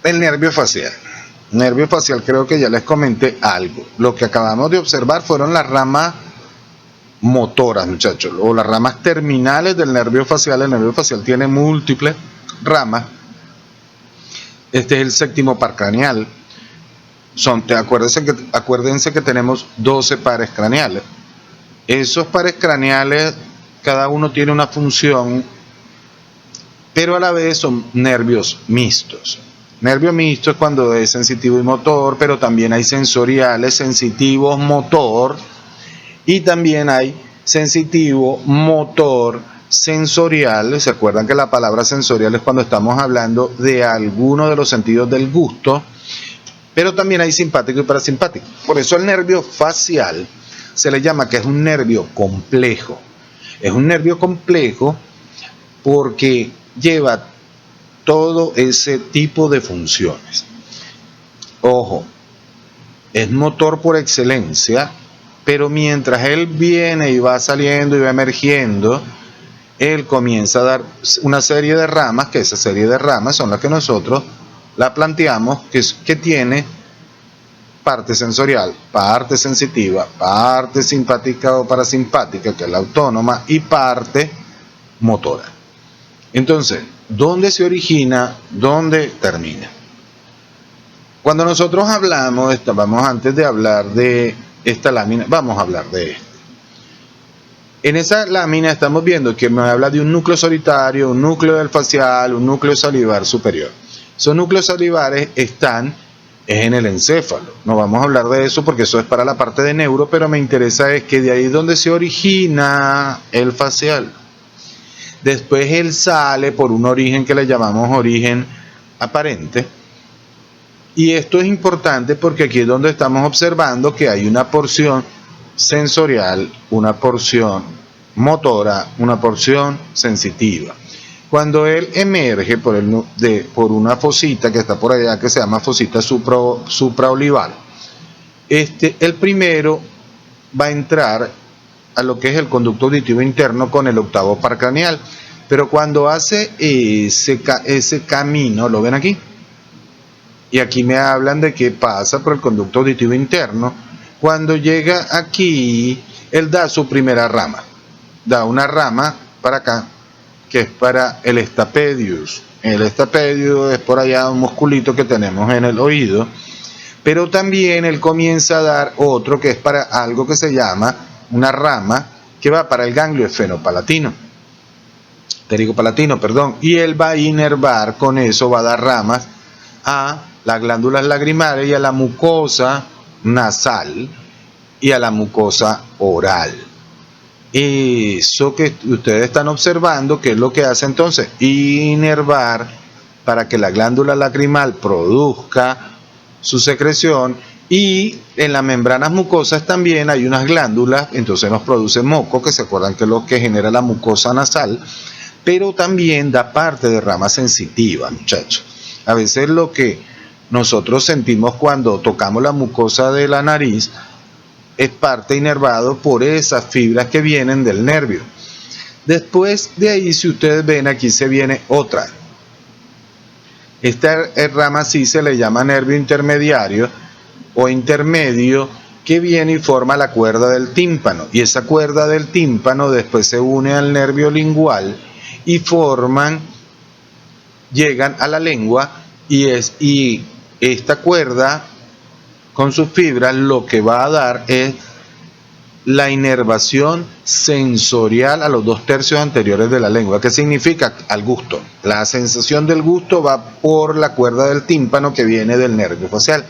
El nervio facial. Nervio facial, creo que ya les comenté algo. Lo que acabamos de observar fueron las ramas motoras, muchachos, o las ramas terminales del nervio facial. El nervio facial tiene múltiples ramas. Este es el séptimo par craneal. Acuérdense que tenemos 12 pares craneales. Esos pares craneales, cada uno tiene una función, pero a la vez son nervios mixtos. Nervio mixto es cuando es sensitivo y motor, pero también hay sensoriales, sensitivos, motor, y también hay sensitivo, motor, sensorial. ¿Se acuerdan que la palabra sensorial es cuando estamos hablando de alguno de los sentidos del gusto? Pero también hay simpático y parasimpático. Por eso el nervio facial se le llama que es un nervio complejo. Es un nervio complejo porque lleva todo ese tipo de funciones. Ojo, es motor por excelencia, pero mientras él viene y va saliendo y va emergiendo, él comienza a dar una serie de ramas, que esa serie de ramas son las que nosotros la planteamos, que tiene parte sensorial, parte sensitiva, parte simpática o parasimpática, que es la autónoma, y parte motora. Entonces, ¿dónde se origina? ¿Dónde termina? Cuando nosotros hablamos, antes de hablar de esta lámina, vamos a hablar de esto. En esa lámina estamos viendo que me habla de un núcleo solitario, un núcleo del facial, un núcleo salivar superior. Esos núcleos salivares están en el encéfalo. No vamos a hablar de eso porque eso es para la parte de neuro, pero me interesa es que de ahí es donde se origina el facial. Después él sale por un origen que le llamamos origen aparente. Y esto es importante porque aquí es donde estamos observando que hay una porción sensorial, una porción motora, una porción sensitiva. Cuando él emerge por una fosita que está por allá, que se llama fosita supraolivar, el primero va a entrar a lo que es el conducto auditivo interno con el octavo par craneal. Pero cuando hace ese camino, ¿lo ven aquí? Y aquí me hablan de que pasa por el conducto auditivo interno. Cuando llega aquí, él da su primera rama. Da una rama para acá, que es para el stapedius. El stapedius es por allá un musculito que tenemos en el oído. Pero también él comienza a dar otro que es para algo que se llama una rama que va para el ganglio esfenopalatino. Pterigopalatino, perdón. Y él va a inervar con eso, va a dar ramas a las glándulas lagrimales y a la mucosa nasal y a la mucosa oral. Eso que ustedes están observando, ¿qué es lo que hace entonces? Inervar para que la glándula lacrimal produzca su secreción, y en las membranas mucosas también hay unas glándulas, entonces nos produce moco, que se acuerdan que es lo que genera la mucosa nasal, pero también da parte de rama sensitiva, muchachos. A veces lo que nosotros sentimos cuando tocamos la mucosa de la nariz es parte inervado por esas fibras que vienen del nervio. Después de ahí, si ustedes ven, aquí se viene otra. Esta rama sí se le llama nervio intermediario o intermedio, que viene y forma la cuerda del tímpano. Y esa cuerda del tímpano después se une al nervio lingual y llegan a la lengua, y esta cuerda con sus fibras lo que va a dar es la inervación sensorial a los 2/3 anteriores de la lengua. ¿Qué significa? Al gusto. La sensación del gusto va por la cuerda del tímpano que viene del nervio facial.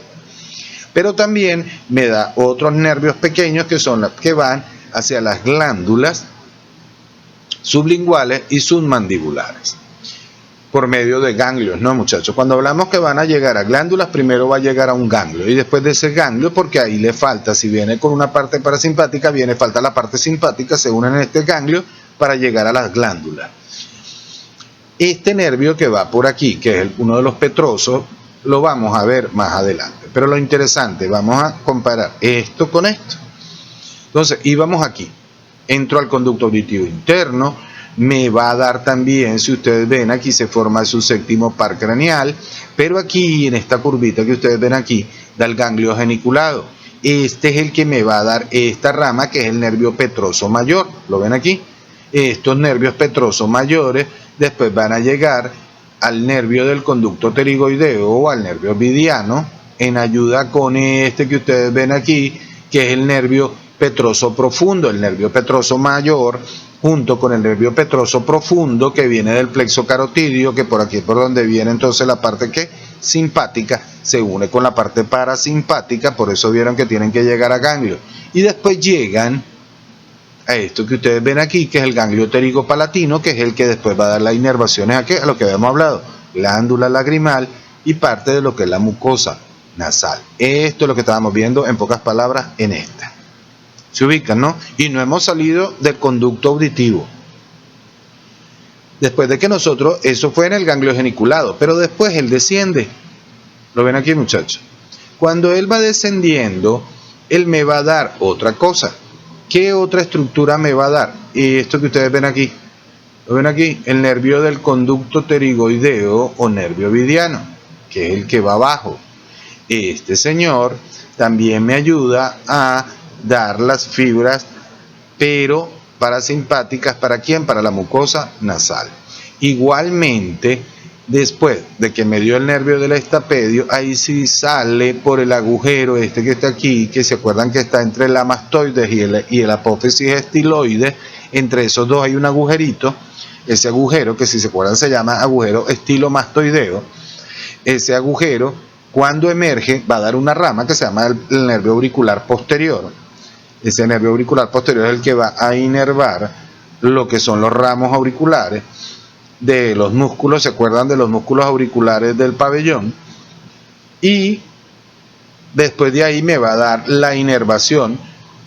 Pero también me da otros nervios pequeños que son los que van hacia las glándulas sublinguales y submandibulares, por medio de ganglios, ¿no, muchachos? Cuando hablamos que van a llegar a glándulas, primero va a llegar a un ganglio, y después de ese ganglio, porque ahí le falta, si viene con una parte parasimpática, falta la parte simpática, se unen en este ganglio para llegar a las glándulas. Este nervio que va por aquí, que es uno de los petrosos, lo vamos a ver más adelante. Pero lo interesante, vamos a comparar esto con esto. Entonces, íbamos aquí. Entro al conducto auditivo interno, me va a dar también, si ustedes ven aquí se forma su séptimo par craneal, pero aquí en esta curvita que ustedes ven aquí da el ganglio geniculado. Este es el que me va a dar esta rama, que es el nervio petroso mayor. ¿Lo ven aquí? Estos nervios petrosos mayores después van a llegar al nervio del conducto pterigoideo o al nervio ovidiano, en ayuda con este que ustedes ven aquí, que es el nervio petroso profundo, el nervio petroso mayor, junto con el nervio petroso profundo que viene del plexo carotidio, que por aquí es por donde viene entonces la parte que simpática, se une con la parte parasimpática, por eso vieron que tienen que llegar a ganglio. Y después llegan a esto que ustedes ven aquí, que es el ganglio pterigopalatino, que es el que después va a dar las inervaciones a lo que habíamos hablado, glándula lagrimal y parte de lo que es la mucosa nasal. Esto es lo que estábamos viendo en pocas palabras en esta. Se ubican, ¿no? Y no hemos salido del conducto auditivo. Después de que nosotros, eso fue en el ganglio geniculado, pero después él desciende. ¿Lo ven aquí, muchachos? Cuando él va descendiendo, él me va a dar otra cosa. ¿Qué otra estructura me va a dar? Y esto que ustedes ven aquí. ¿Lo ven aquí? El nervio del conducto pterigoideo o nervio ovidiano, que es el que va abajo. Este señor también me ayuda a dar las fibras, pero parasimpáticas, ¿para quién? Para la mucosa nasal. Igualmente, después de que me dio el nervio del estapedio, ahí sí sale por el agujero este que está aquí, que se acuerdan que está entre la mastoides y el apófisis estiloides. Entre esos dos hay un agujerito, ese agujero que si se acuerdan se llama agujero estilomastoideo. Ese agujero, cuando emerge, va a dar una rama que se llama el nervio auricular posterior. Ese nervio auricular posterior es el que va a inervar lo que son los ramos auriculares de los músculos. ¿Se acuerdan de los músculos auriculares del pabellón? Y después de ahí me va a dar la inervación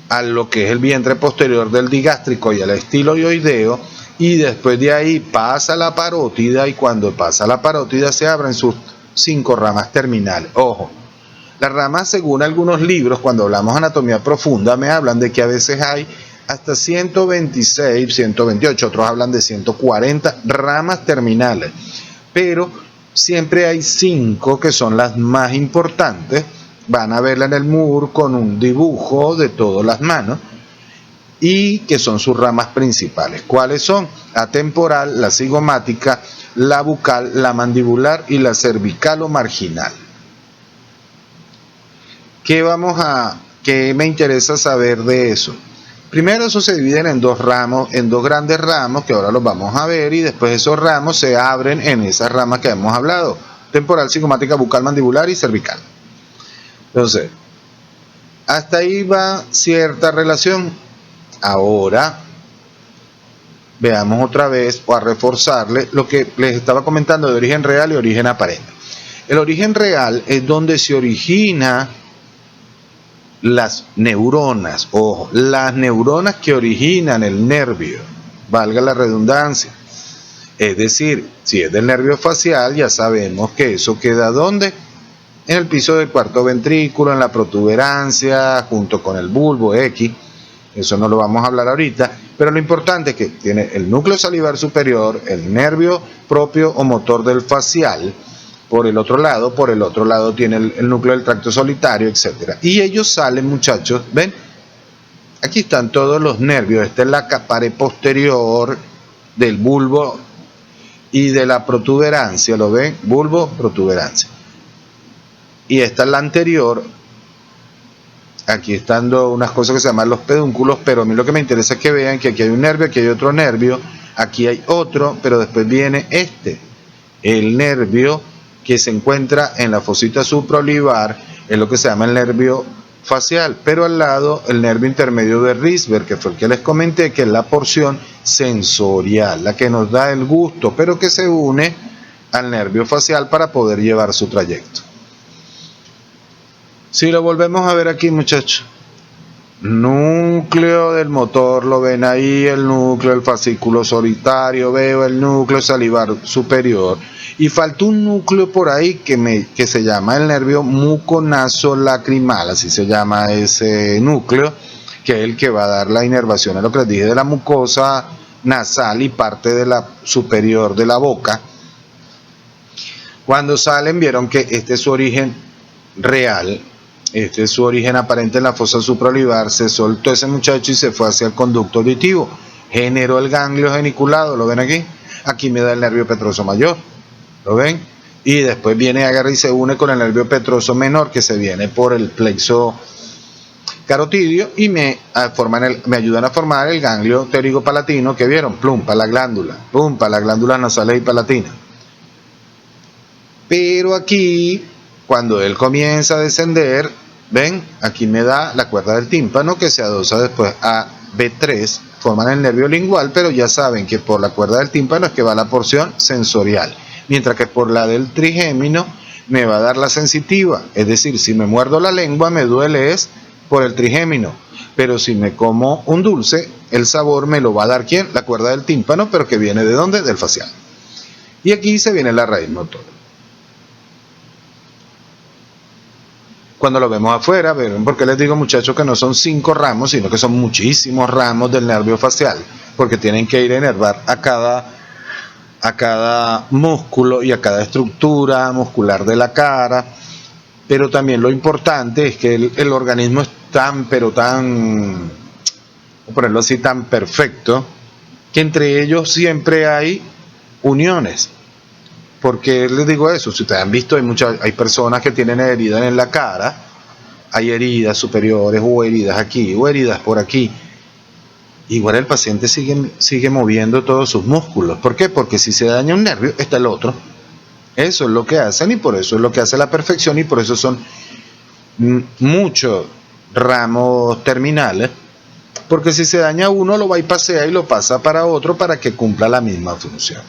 a lo que es el vientre posterior del digástrico y al estiloideo, y después de ahí pasa la parótida, y cuando pasa la parótida se abren sus 5 ramas terminales. Ojo, las ramas, según algunos libros, cuando hablamos de anatomía profunda, me hablan de que a veces hay hasta 126, 128, otros hablan de 140 ramas terminales, pero siempre hay 5 que son las más importantes. Van a verla en el MUR con un dibujo de todas las manos, y que son sus ramas principales. ¿Cuáles son? La temporal, la cigomática, la bucal, la mandibular y la cervical o marginal. ¿Qué me interesa saber de eso? Primero, eso se dividen en 2 ramos, en 2 grandes ramos, que ahora los vamos a ver, y después esos ramos se abren en esas ramas que hemos hablado: temporal, cigomática, bucal, mandibular y cervical. Entonces, hasta ahí va cierta relación. Ahora, veamos otra vez, o a reforzarle lo que les estaba comentando de origen real y origen aparente. El origen real es donde se origina las neuronas, ojo, las neuronas que originan el nervio, valga la redundancia. Es decir, si es del nervio facial, ya sabemos que eso queda ¿dónde? En el piso del cuarto ventrículo, en la protuberancia, junto con el bulbo X. Eso no lo vamos a hablar ahorita, pero lo importante es que tiene el núcleo salivar superior, el nervio propio o motor del facial, por el otro lado tiene el núcleo del tracto solitario, etc. Y ellos salen, muchachos, ¿ven? Aquí están todos los nervios. Esta es la pared posterior del bulbo y de la protuberancia, ¿lo ven? Bulbo, protuberancia. Y esta es la anterior. Aquí están unas cosas que se llaman los pedúnculos, pero a mí lo que me interesa es que vean que aquí hay un nervio, aquí hay otro nervio, aquí hay otro, pero después viene el nervio que se encuentra en la fosita supraolivar, es lo que se llama el nervio facial, pero al lado el nervio intermedio de Risberg, que fue el que les comenté, que es la porción sensorial, la que nos da el gusto, pero que se une al nervio facial para poder llevar su trayecto. Si lo volvemos a ver aquí, muchachos, núcleo del motor, lo ven ahí, el núcleo del fascículo solitario, veo el núcleo salivar superior, y falta un núcleo por ahí que se llama el nervio muconasolacrimal, así se llama ese núcleo, que es el que va a dar la inervación a lo que les dije de la mucosa nasal y parte de la superior de la boca. Cuando salen vieron que este es su origen real, este es su origen aparente en la fosa supraolivar. Se soltó ese muchacho y se fue hacia el conducto auditivo, generó el ganglio geniculado, ¿lo ven aquí? Aquí me da el nervio petroso mayor, ¿lo ven? Y después viene, agarra y se une con el nervio petroso menor, que se viene por el plexo carotidio, y me ayudan a formar el ganglio pterigopalatino, que vieron, plum, para la glándula, plum, para las glándulas nasales y palatinas. Pero aquí, cuando él comienza a descender, ven, aquí me da la cuerda del tímpano, que se adosa después a B3, forman el nervio lingual, pero ya saben que por la cuerda del tímpano es que va la porción sensorial, mientras que por la del trigémino me va a dar la sensitiva, es decir, si me muerdo la lengua me duele es por el trigémino, pero si me como un dulce, el sabor me lo va a dar ¿quién? La cuerda del tímpano, pero que viene ¿de dónde? Del facial. Y aquí se viene la raíz motora. Cuando lo vemos afuera, ¿ven? Porque les digo, muchachos, que no son 5 ramos, sino que son muchísimos ramos del nervio facial, porque tienen que ir a inervar a cada músculo y a cada estructura muscular de la cara. Pero también lo importante es que el organismo es tan, pero tan, por ponerlo así, tan perfecto, que entre ellos siempre hay uniones. Porque les digo eso, si ustedes han visto, hay personas que tienen heridas en la cara, hay heridas superiores o heridas aquí o heridas por aquí. Igual el paciente sigue moviendo todos sus músculos. ¿Por qué? Porque si se daña un nervio, está el otro. Eso es lo que hacen y por eso es lo que hace la perfección y por eso son muchos ramos terminales. Porque si se daña uno, lo va y pasea y lo pasa para otro para que cumpla la misma función.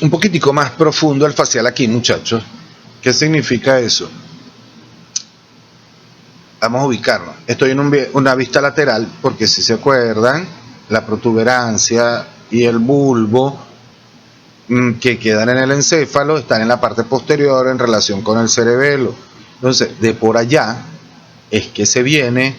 Un poquitico más profundo el facial aquí, muchachos. ¿Qué significa eso? Vamos a ubicarnos. Estoy en una vista lateral porque si se acuerdan, la protuberancia y el bulbo que quedan en el encéfalo están en la parte posterior en relación con el cerebelo. Entonces, de por allá es que se viene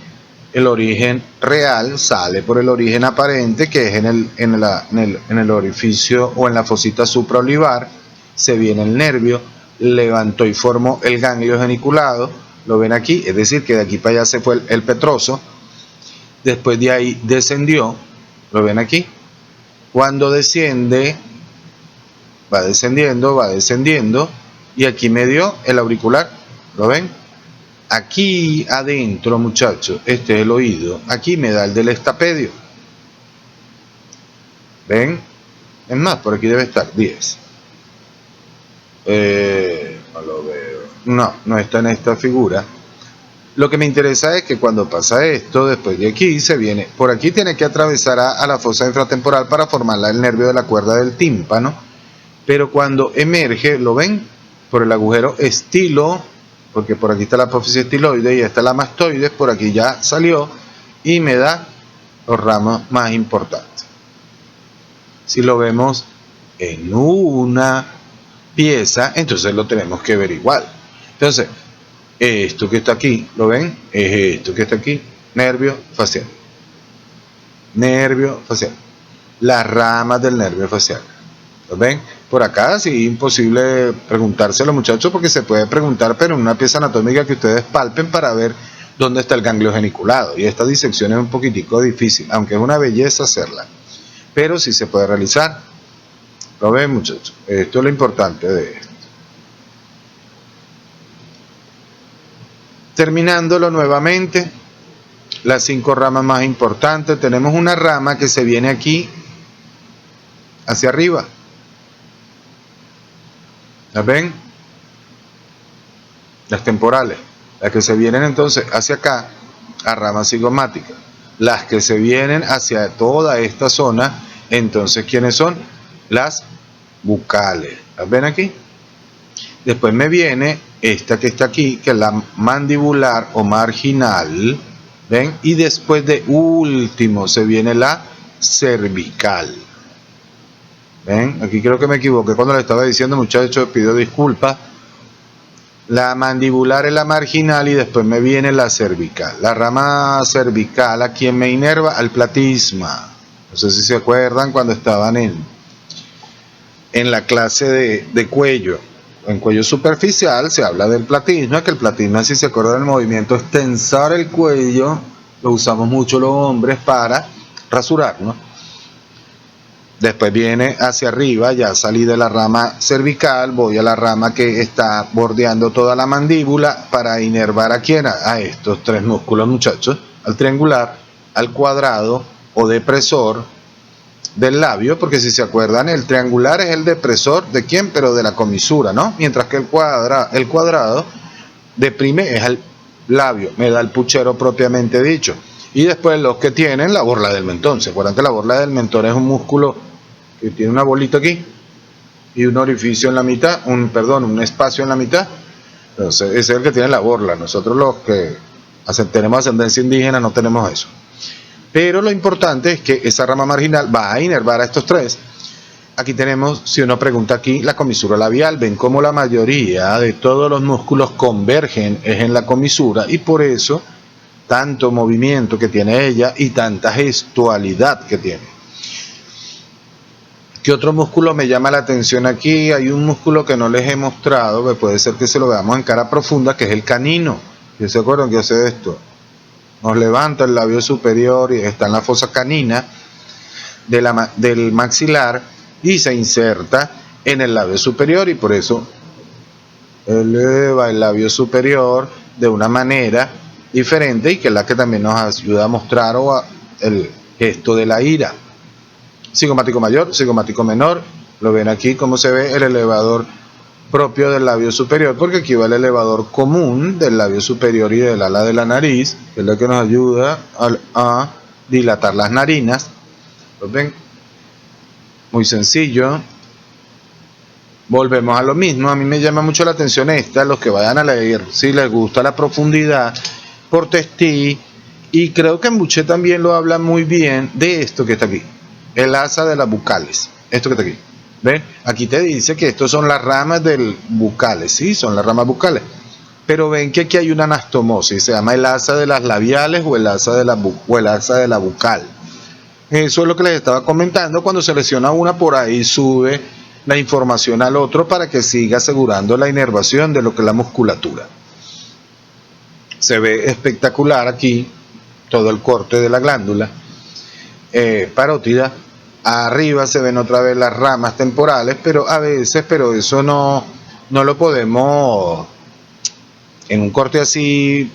el origen real, sale por el origen aparente, que es en el orificio o en la fosita supraolivar, se viene el nervio, levantó y formó el ganglio geniculado, lo ven aquí, es decir, que de aquí para allá se fue el petroso, después de ahí descendió, lo ven aquí, cuando desciende, va descendiendo, y aquí me dio el auricular, ¿lo ven? Aquí adentro, muchachos, este es el oído, aquí me da el del estapedio. ¿Ven? Es más, por aquí debe estar 10. No lo veo. No está en esta figura. Lo que me interesa es que cuando pasa esto, después de aquí se viene, por aquí tiene que atravesar a la fosa infratemporal para formar el nervio de la cuerda del tímpano, pero cuando emerge, ¿lo ven? Por el agujero estilo, porque por aquí está la apófisis estiloide y esta la mastoides, por aquí ya salió y me da los ramos más importantes. Si lo vemos en una pieza, entonces lo tenemos que ver igual. Entonces, esto que está aquí, ¿lo ven? Es esto que está aquí, nervio facial. Nervio facial. Las ramas del nervio facial. ¿Lo ven? Por acá sí, imposible preguntárselo, muchachos, porque se puede preguntar, pero en una pieza anatómica que ustedes palpen para ver dónde está el ganglio geniculado. Y esta disección es un poquitico difícil, aunque es una belleza hacerla. Pero sí se puede realizar. ¿Lo ven, muchachos? Esto es lo importante de esto. Terminándolo nuevamente, las 5 ramas más importantes. Tenemos una rama que se viene aquí, hacia arriba. ¿Las ven? Las temporales. Las que se vienen entonces hacia acá, a rama cigomática. Las que se vienen hacia toda esta zona, entonces, ¿quiénes son? Las bucales. ¿Las ven aquí? Después me viene esta que está aquí, que es la mandibular o marginal. ¿Ven? Y después de último se viene la cervical. ¿Ven? Aquí creo que me equivoqué cuando le estaba diciendo, muchachos, pido disculpas. La mandibular es la marginal y después me viene la cervical. La rama cervical, ¿a quién me inerva? Al platisma. No sé si se acuerdan cuando estaban en la clase de cuello. En cuello superficial se habla del platisma, que el platisma, si se acuerdan, el movimiento es tensar el cuello. Lo usamos mucho los hombres para rasurar, ¿no? Después viene hacia arriba, ya salí de la rama cervical, voy a la rama que está bordeando toda la mandíbula para inervar a quién, a estos tres músculos, muchachos, al triangular, al cuadrado o depresor del labio, porque si se acuerdan, el triangular es el depresor de quién, pero de la comisura, ¿no? Mientras que el cuadrado deprime es el labio, me da el puchero propiamente dicho. Y después los que tienen la borla del mentón. ¿Se acuerdan que la borla del mentón es un músculo que tiene una bolita aquí y un orificio en la mitad, un espacio en la mitad? Entonces, ese es el que tiene la borla. Nosotros los que tenemos ascendencia indígena no tenemos eso. Pero lo importante es que esa rama marginal va a inervar a estos tres. Aquí tenemos, si uno pregunta aquí, la comisura labial. Ven cómo la mayoría de todos los músculos convergen es en la comisura y por eso tanto movimiento que tiene ella y tanta gestualidad que tiene. ¿Qué otro músculo me llama la atención aquí? Hay un músculo que no les he mostrado, que puede ser que se lo veamos en cara profunda, que es el canino. ¿Se acuerdan que hace esto? Nos levanta el labio superior y está en la fosa canina del maxilar y se inserta en el labio superior y por eso eleva el labio superior de una manera diferente y que es la que también nos ayuda a mostrar el gesto de la ira. Cigomático mayor, cigomático menor, lo ven aquí como se ve el elevador propio del labio superior, porque aquí va el elevador común del labio superior y del ala de la nariz, que es la que nos ayuda a dilatar las narinas. ¿Lo ven? Muy sencillo. Volvemos a lo mismo. A mí me llama mucho la atención los que vayan a leer, si les gusta la profundidad, por Testí, y creo que en Boucher también lo habla muy bien de esto que está aquí, el asa de las bucales, esto que está aquí. ¿Ven? Aquí te dice que estos son las ramas del bucales, sí, son las ramas bucales. Pero ven que aquí hay una anastomosis, se llama el asa de las labiales o el asa de la bucal. Eso es lo que les estaba comentando, cuando se lesiona una por ahí sube la información al otro para que siga asegurando la inervación de lo que es la musculatura. Se ve espectacular aquí todo el corte de la glándula parótida. Arriba se ven otra vez las ramas temporales, pero a veces, eso no lo podemos en un corte así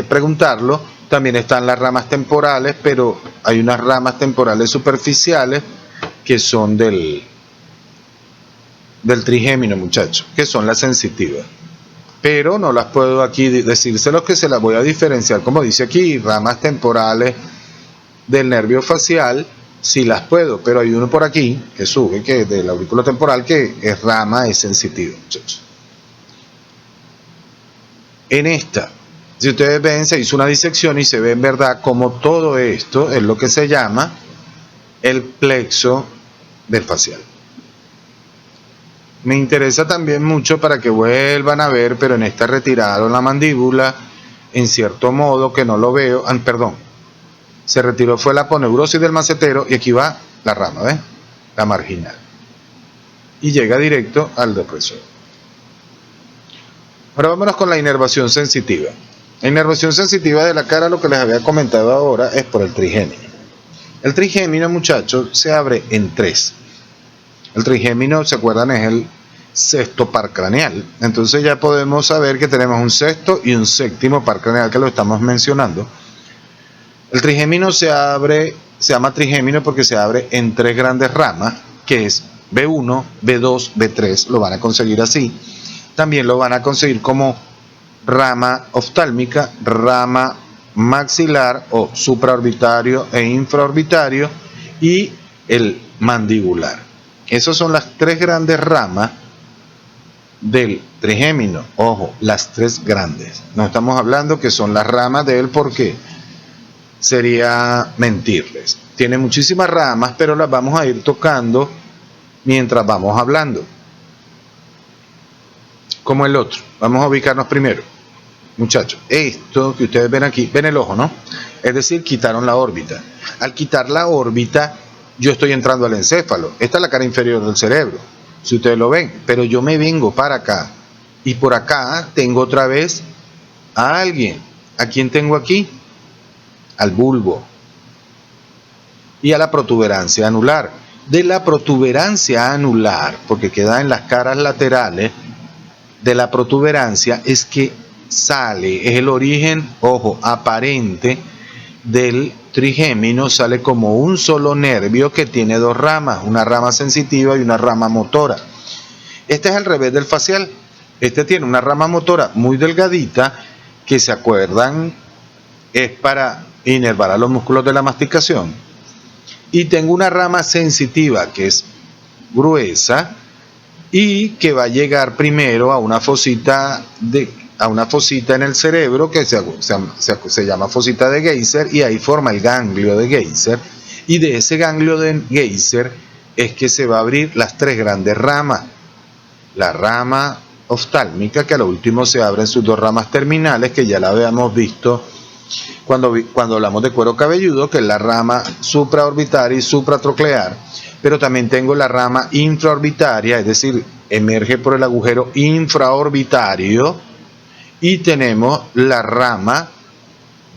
preguntarlo. También están las ramas temporales, pero hay unas ramas temporales superficiales que son del trigémino, muchachos, que son las sensitivas. Pero no las puedo aquí decírselos, que se las voy a diferenciar, como dice aquí, ramas temporales del nervio facial, sí las puedo, pero hay uno por aquí que sube, que es del aurículo temporal, que es rama, es sensitiva, muchachos. En esta, si ustedes ven, se hizo una disección y se ve en verdad como todo esto es lo que se llama el plexo del facial. Me interesa también mucho para que vuelvan a ver, pero en esta retirada en la mandíbula, en cierto modo que no lo veo, perdón, se retiró fue la aponeurosis del macetero y aquí va la rama, ¿ves? La marginal. Y llega directo al depresor. Ahora vámonos con la inervación sensitiva. La inervación sensitiva de la cara, lo que les había comentado ahora, es por el trigémino. El trigémino, muchachos, se abre en tres. El trigémino, ¿se acuerdan? Es el sexto par craneal. Entonces ya podemos saber que tenemos un sexto y un séptimo par craneal, que lo estamos mencionando. El trigémino se llama trigémino porque se abre en tres grandes ramas, que es B1, B2, B3, lo van a conseguir así. También lo van a conseguir como rama oftálmica, rama maxilar o supraorbitario e infraorbitario y el mandibular. Esas son las tres grandes ramas del trigémino. Ojo, las tres grandes. No estamos hablando que son las ramas de él porque sería mentirles. Tiene muchísimas ramas, pero las vamos a ir tocando mientras vamos hablando. como el otro. Vamos a ubicarnos primero. Muchachos, esto que ustedes ven aquí, ven el ojo, ¿no? Es decir, quitaron la órbita. Al quitar la órbita, yo estoy entrando al encéfalo. Esta es la cara inferior del cerebro, si ustedes lo ven. Pero yo me vengo para acá. Y por acá tengo otra vez a alguien. ¿A quién tengo aquí? Al bulbo. Y a la protuberancia anular. De la protuberancia anular, porque queda en las caras laterales, de la protuberancia es que sale, es el origen, ojo, aparente del trigémino, sale como un solo nervio que tiene dos ramas, una rama sensitiva y una rama motora. Este es al revés del facial. Este tiene una rama motora muy delgadita que, se acuerdan, es para inervar a los músculos de la masticación. Y tengo una rama sensitiva que es gruesa y que va a llegar primero a una fosita en el cerebro que se llama fosita de Geyser, y ahí forma el ganglio de Geyser, y de ese ganglio de Geyser es que se va a abrir las tres grandes ramas. La rama oftálmica, que a lo último se abren sus dos ramas terminales, que ya la habíamos visto cuando hablamos de cuero cabelludo, que es la rama supraorbitaria y supratroclear. Pero también tengo la rama infraorbitaria, es decir, emerge por el agujero infraorbitario, y tenemos la rama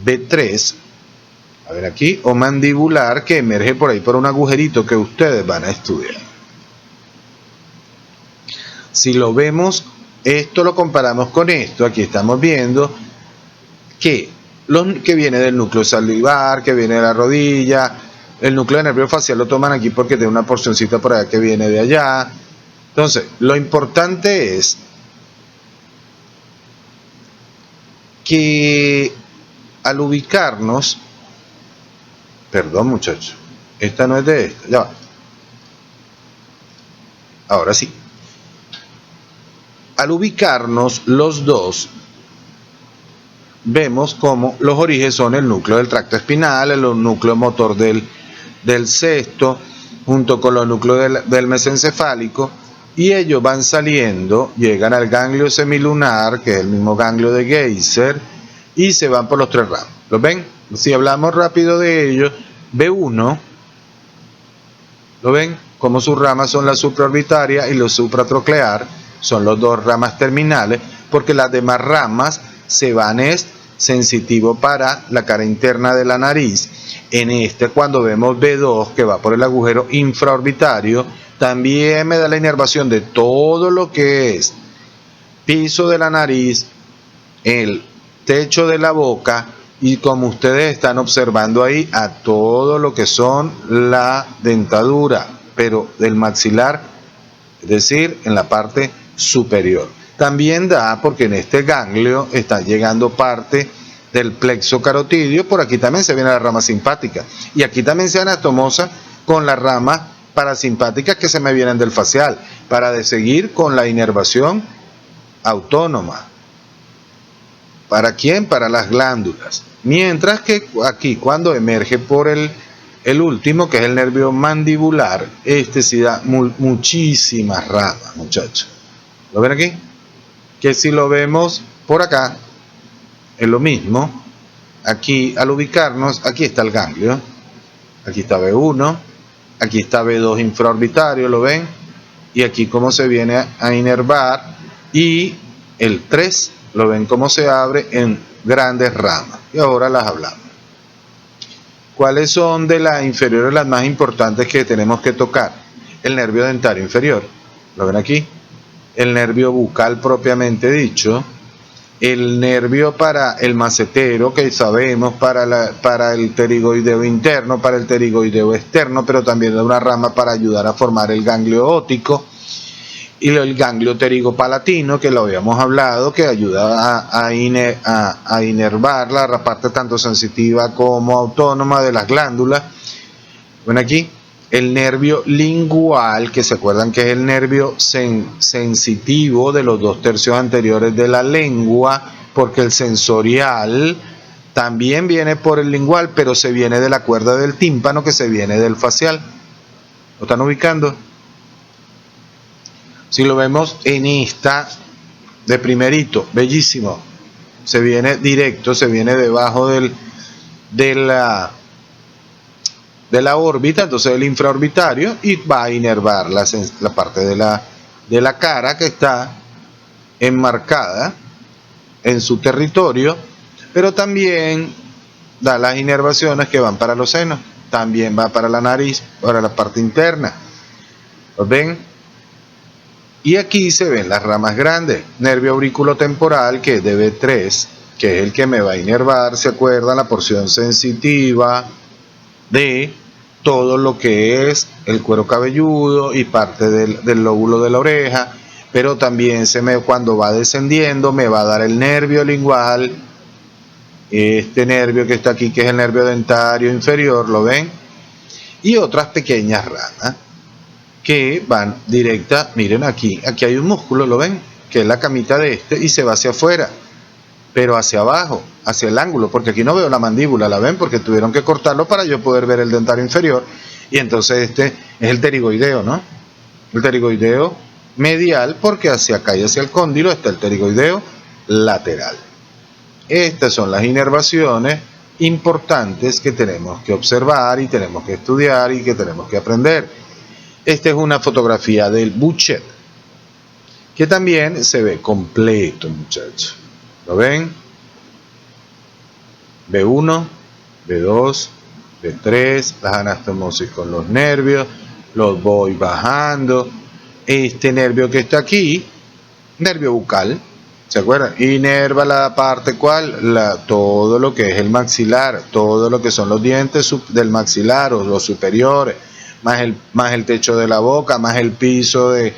B3, a ver aquí, o mandibular, que emerge por ahí por un agujerito que ustedes van a estudiar. Si lo vemos, esto lo comparamos con esto, aquí estamos viendo que viene del núcleo salivar, que viene de la rodilla. El núcleo de nervio facial lo toman aquí porque tiene una porcioncita por allá que viene de allá. Entonces, lo importante es que al ubicarnos, perdón muchachos, esta no es de esta, ya va. Ahora sí. Al ubicarnos los dos, vemos como los orígenes son el núcleo del tracto espinal, el núcleo motor del cesto, junto con los núcleos del mesencefálico, y ellos van saliendo, llegan al ganglio semilunar, que es el mismo ganglio de Geyser, y se van por los tres ramos. ¿Lo ven? Si hablamos rápido de ellos, B1, ¿lo ven? Como sus ramas son la supraorbitaria y los supratroclear, son los dos ramas terminales, porque las demás ramas se van sensitivo para la cara interna de la nariz. En cuando vemos B2, que va por el agujero infraorbitario, también me da la inervación de todo lo que es piso de la nariz, el techo de la boca, y como ustedes están observando ahí, a todo lo que son la dentadura, pero del maxilar, es decir, en la parte superior. También da porque en este ganglio está llegando parte del plexo carotidio. Por aquí también se viene la rama simpática, y aquí también se anastomosa con las ramas parasimpáticas que se me vienen del facial, para seguir con la inervación autónoma. ¿Para quién? Para las glándulas. Mientras que aquí, cuando emerge por el último, que es el nervio mandibular, sí da muchísimas ramas, muchachos. ¿Lo ven aquí? Que si lo vemos por acá, es lo mismo. Aquí, al ubicarnos, aquí está el ganglio, aquí está B1, aquí está B2 infraorbitario, ¿lo ven? Y aquí cómo se viene a inervar, y el 3, ¿lo ven cómo se abre en grandes ramas? Y ahora las hablamos. ¿Cuáles son de las inferiores las más importantes que tenemos que tocar? El nervio dentario inferior, ¿lo ven aquí? El nervio bucal propiamente dicho, el nervio para el macetero, que sabemos para el pterigoideo interno, para el pterigoideo externo, pero también da una rama para ayudar a formar el ganglio óptico, y el ganglio pterigopalatino, que lo habíamos hablado, que ayuda a inervar la parte tanto sensitiva como autónoma de las glándulas. Ven aquí. El nervio lingual, que se acuerdan que es el nervio sensitivo de los 2/3 anteriores de la lengua, porque el sensorial también viene por el lingual, pero se viene de la cuerda del tímpano, que se viene del facial. ¿Lo están ubicando? Si lo vemos en esta de primerito, bellísimo. Se viene directo, se viene debajo de la órbita, entonces el infraorbitario, y va a inervar la parte de la cara que está enmarcada en su territorio, pero también da las inervaciones que van para los senos, también va para la nariz, para la parte interna. ¿Lo ven? Y aquí se ven las ramas grandes, nervio auriculotemporal, que es de B3, que es el que me va a inervar, ¿se acuerdan? La porción sensitiva de todo lo que es el cuero cabelludo y parte del lóbulo de la oreja, pero también cuando va descendiendo me va a dar el nervio lingual, este nervio que está aquí, que es el nervio dentario inferior, ¿lo ven? Y otras pequeñas ramas que van directa, miren aquí hay un músculo, ¿lo ven? Que es la camita de y se va hacia afuera, pero hacia abajo, hacia el ángulo, porque aquí no veo la mandíbula, ¿la ven? Porque tuvieron que cortarlo para yo poder ver el dentario inferior, y entonces este es el pterigoideo, ¿no? El pterigoideo medial, porque hacia acá y hacia el cóndilo está el pterigoideo lateral. Estas son las inervaciones importantes que tenemos que observar y tenemos que estudiar y que tenemos que aprender. Esta es una fotografía del Bouchet, que también se ve completo, muchachos. ¿Lo ven? B1, B2, B3, las anastomosis con los nervios, los voy bajando. Este nervio que está aquí, nervio bucal, ¿se acuerdan? Inerva la parte cual, todo lo que es el maxilar, todo lo que son los dientes del maxilar o los superiores, más el techo de la boca, más el piso de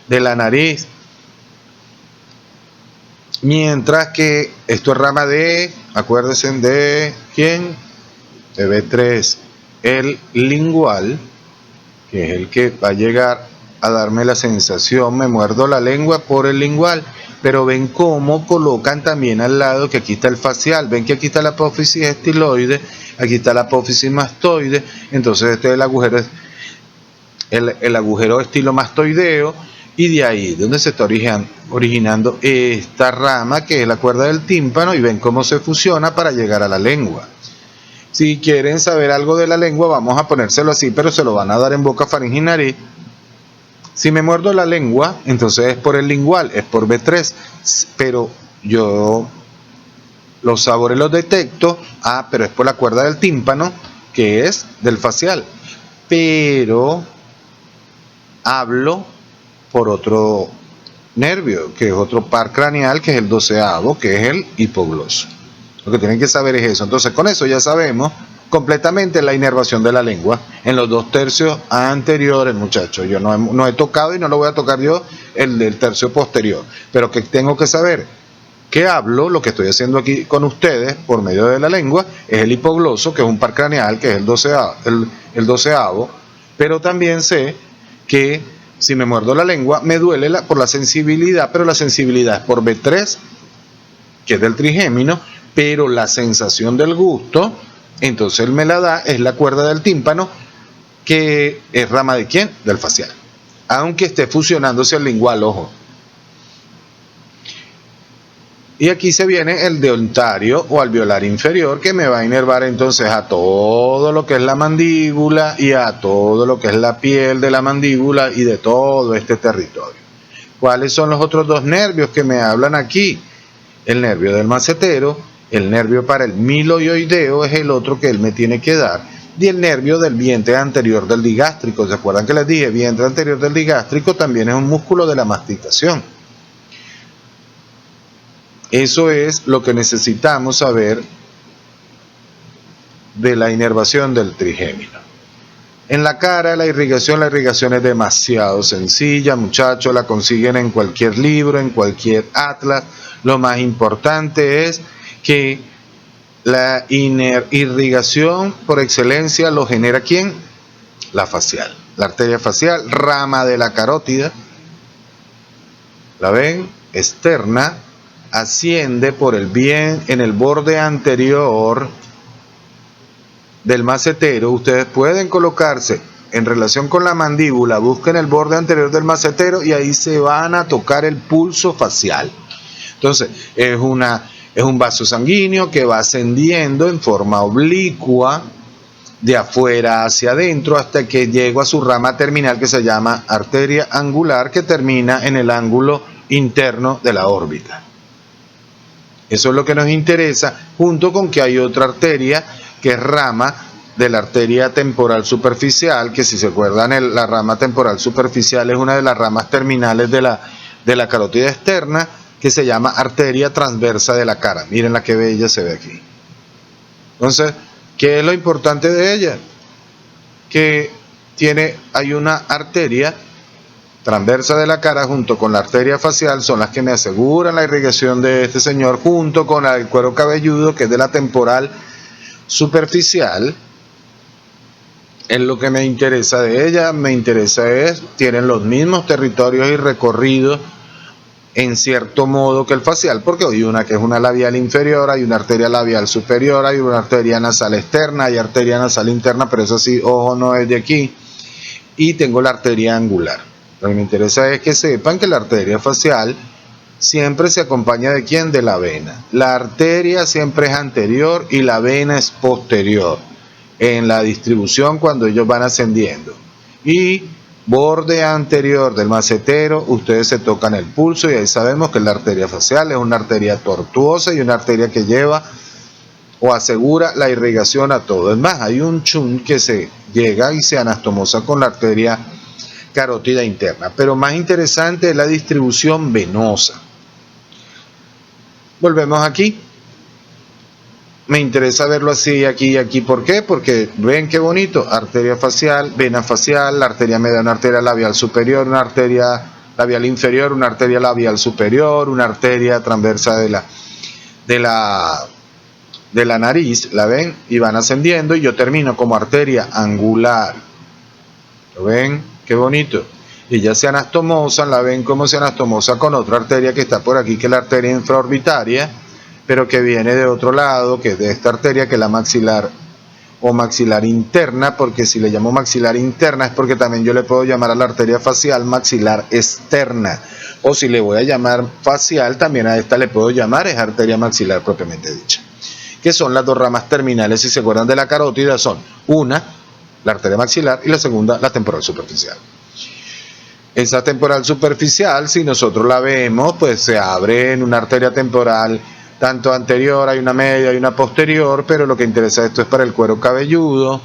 la nariz. Mientras que esto es rama de, acuérdense de ¿quién? De B3, el lingual, que es el que va a llegar a darme la sensación, me muerdo la lengua por el lingual, pero ven cómo colocan también al lado que aquí está el facial, ven que aquí está la apófisis estiloide, aquí está la apófisis mastoide, entonces este es el agujero estilomastoideo, y de ahí donde se está originando esta rama que es la cuerda del tímpano, y ven cómo se fusiona para llegar a la lengua. Si quieren saber algo de la lengua, vamos a ponérselo así, pero se lo van a dar en boca, faringe y nariz. Si me muerdo la lengua, entonces es por el lingual, es por B3, pero yo los sabores los detecto, pero es por la cuerda del tímpano, que es del facial, pero hablo por otro nervio, que es otro par craneal, que es el 12avo, que es el hipogloso. Lo que tienen que saber es eso. Entonces con eso ya sabemos completamente la inervación de la lengua en los 2 tercios anteriores, muchachos. Yo no he tocado y no lo voy a tocar yo el del tercio posterior, pero que tengo que saber que hablo, lo que estoy haciendo aquí con ustedes por medio de la lengua, es el hipogloso, que es un par craneal, que es el 12avo, pero también sé que si me muerdo la lengua me duele por la sensibilidad, pero la sensibilidad es por B3, que es del trigémino, pero la sensación del gusto, entonces él me la da, es la cuerda del tímpano, que es rama de ¿quién? Del facial, aunque esté fusionándose el lingual, ojo. Y aquí se viene el dentario o alveolar inferior, que me va a inervar entonces a todo lo que es la mandíbula y a todo lo que es la piel de la mandíbula y de todo este territorio. ¿Cuáles son los otros 2 nervios que me hablan aquí? El nervio del macetero, el nervio para el miloioideo es el otro que él me tiene que dar, y el nervio del vientre anterior del digástrico. ¿Se acuerdan que les dije? Vientre anterior del digástrico también es un músculo de la masticación. Eso es lo que necesitamos saber de la inervación del trigémino. En la cara, la irrigación es demasiado sencilla, muchachos, la consiguen en cualquier libro, en cualquier atlas. Lo más importante es que la irrigación por excelencia lo genera ¿quién? La facial, la arteria facial, rama de la carótida, ¿la ven? Externa, asciende por el bien en el borde anterior del macetero. Ustedes pueden colocarse en relación con la mandíbula, busquen el borde anterior del macetero y ahí se van a tocar el pulso facial. Entonces, es un vaso sanguíneo que va ascendiendo en forma oblicua de afuera hacia adentro hasta que llego a su rama terminal que se llama arteria angular, que termina en el ángulo interno de la órbita. Eso es lo que nos interesa, junto con que hay otra arteria que es rama de la arteria temporal superficial, que si se acuerdan, la rama temporal superficial es una de las ramas terminales de la carótida externa, que se llama arteria transversa de la cara. Miren la que bella se ve aquí. Entonces, ¿qué es lo importante de ella? Que hay una arteria transversa de la cara junto con la arteria facial, son las que me aseguran la irrigación de este señor, junto con el cuero cabelludo, que es de la temporal superficial. Es lo que me interesa de ella. Tienen los mismos territorios y recorridos en cierto modo que el facial, porque hay una que es una labial inferior, hay una arteria labial superior, hay una arteria nasal externa, hay arteria nasal interna, pero eso sí, ojo, no es de aquí. Y tengo la arteria angular. Lo que me interesa es que sepan que la arteria facial siempre se acompaña ¿de quién? De la vena. La arteria siempre es anterior y la vena es posterior en la distribución cuando ellos van ascendiendo. Y borde anterior del macetero, ustedes se tocan el pulso y ahí sabemos que la arteria facial es una arteria tortuosa y una arteria que lleva o asegura la irrigación a todo. Es más, hay un chun que se llega y se anastomosa con la arteria carótida interna, pero más interesante es la distribución venosa. Volvemos aquí. Me interesa verlo así, aquí y aquí. ¿Por qué? Porque ven qué bonito. Arteria facial, vena facial, la arteria media, una arteria labial superior, una arteria labial inferior, una arteria labial superior, una arteria transversa de la nariz, ¿la ven? Y van ascendiendo y yo termino como arteria angular. ¿Lo ven? Qué bonito. Y ya se anastomosan, la ven como se anastomosa con otra arteria que está por aquí, que es la arteria infraorbitaria, pero que viene de otro lado, que es de esta arteria, que es la maxilar o maxilar interna, porque si le llamo maxilar interna es porque también yo le puedo llamar a la arteria facial maxilar externa, o si le voy a llamar facial, también a esta le puedo llamar es arteria maxilar propiamente dicha, que son las dos ramas terminales, si se acuerdan de la carótida, son una, la arteria maxilar, y la segunda, la temporal superficial. Esa temporal superficial, si nosotros la vemos, pues se abre en una arteria temporal tanto anterior, hay una media, hay una posterior, pero lo que interesa esto es para el cuero cabelludo.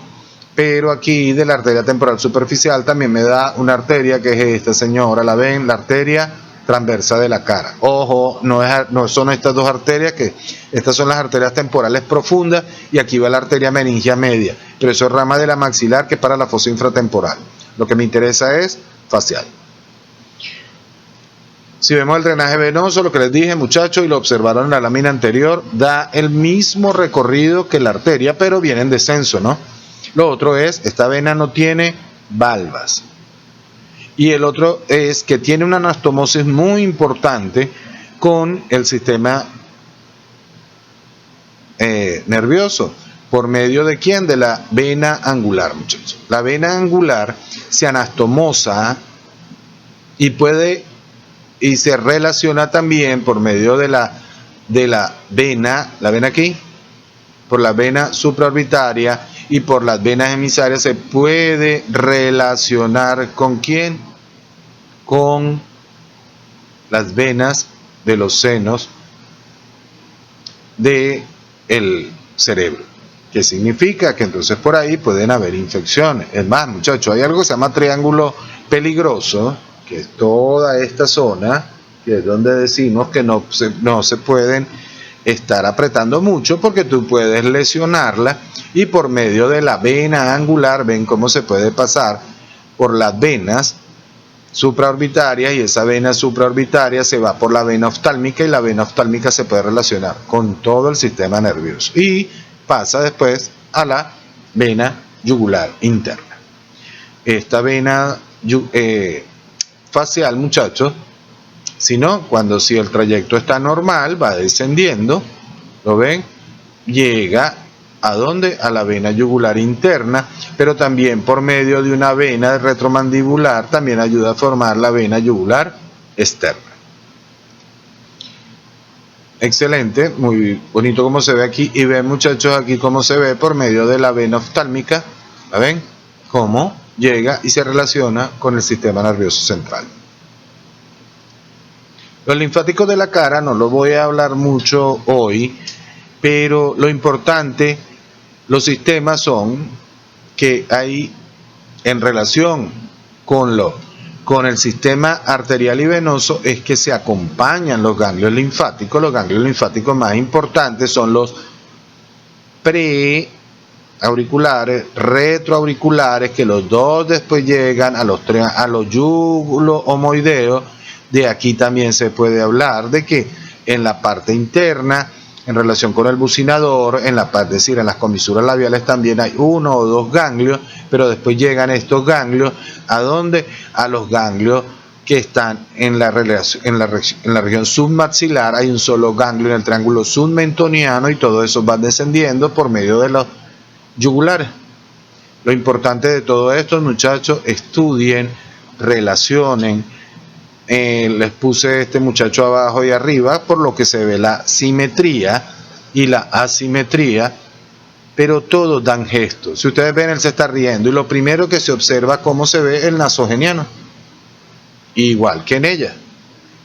Pero aquí de la arteria temporal superficial también me da una arteria que es esta señora, ¿la ven? La arteria transversa de la cara. Ojo, no son estas dos arterias, que estas son las arterias temporales profundas, y aquí va la arteria meningia media, pero eso es rama de la maxilar, que es para la fosa infratemporal. Lo que me interesa es facial. Si vemos el drenaje venoso, lo que les dije, muchachos, y lo observaron en la lámina anterior, da el mismo recorrido que la arteria, pero viene en descenso, ¿no? Lo otro es, esta vena no tiene valvas. Y el otro es que tiene una anastomosis muy importante con el sistema nervioso. ¿Por medio de quién? De la vena angular, muchachos. La vena angular se anastomosa y se relaciona también por medio de la vena, la ven aquí, por la vena supraorbitaria y por las venas emisarias. Se puede relacionar ¿con quién? Con las venas de los senos del cerebro. ¿Qué significa? Que entonces por ahí pueden haber infecciones. Es más, muchachos, hay algo que se llama triángulo peligroso, que es toda esta zona, que es donde decimos que no se pueden estar apretando mucho, porque tú puedes lesionarla, y por medio de la vena angular, ven cómo se puede pasar por las venas supraorbitarias, y esa vena supraorbitaria se va por la vena oftálmica, y la vena oftálmica se puede relacionar con todo el sistema nervioso, y pasa después a la vena yugular interna. Esta vena facial, muchachos, si el trayecto está normal, va descendiendo, ¿lo ven? Llega ¿a dónde? A la vena yugular interna, pero también por medio de una vena retromandibular también ayuda a formar la vena yugular externa. excelente, muy bonito como se ve aquí. Y ven, muchachos, aquí cómo se ve por medio de la vena oftálmica. ¿La ven? Cómo llega y se relaciona con el sistema nervioso central. Los linfáticos de la cara no lo voy a hablar mucho hoy, pero lo importante, los sistemas son que hay en relación con el sistema arterial y venoso, es que se acompañan los ganglios linfáticos. Los ganglios linfáticos más importantes son los preauriculares, retroauriculares, que los dos después llegan a los yúgulos homoideos. De aquí también se puede hablar de que en la parte interna, en relación con el bucinador, en la parte, es decir, en las comisuras labiales también hay 1 o 2 ganglios, pero después llegan estos ganglios, ¿a dónde? A los ganglios que están en la región submaxilar. Hay un solo ganglio en el triángulo submentoniano y todo eso va descendiendo por medio de los yugulares. Lo importante de todo esto, muchachos, estudien, relacionen. Les puse este muchacho abajo y arriba, por lo que se ve la simetría y la asimetría, pero todos dan gestos. Si ustedes ven, él se está riendo y lo primero que se observa cómo se ve el nasogeniano, igual que en ella,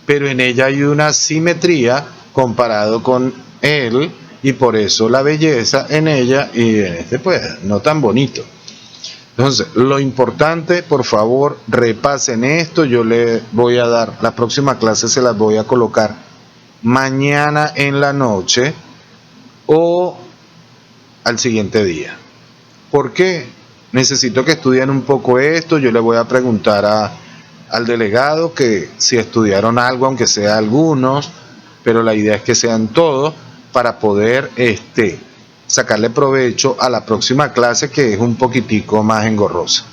pero en ella hay una simetría comparado con él, y por eso la belleza en ella y en este pues no tan bonito. Entonces, lo importante, por favor, repasen esto. Yo les voy a dar, la próxima clase se las voy a colocar mañana en la noche o al siguiente día. ¿Por qué? Necesito que estudien un poco esto. Yo le voy a preguntar al delegado que si estudiaron algo, aunque sea algunos, pero la idea es que sean todos para poder sacarle provecho a la próxima clase, que es un poquitico más engorrosa.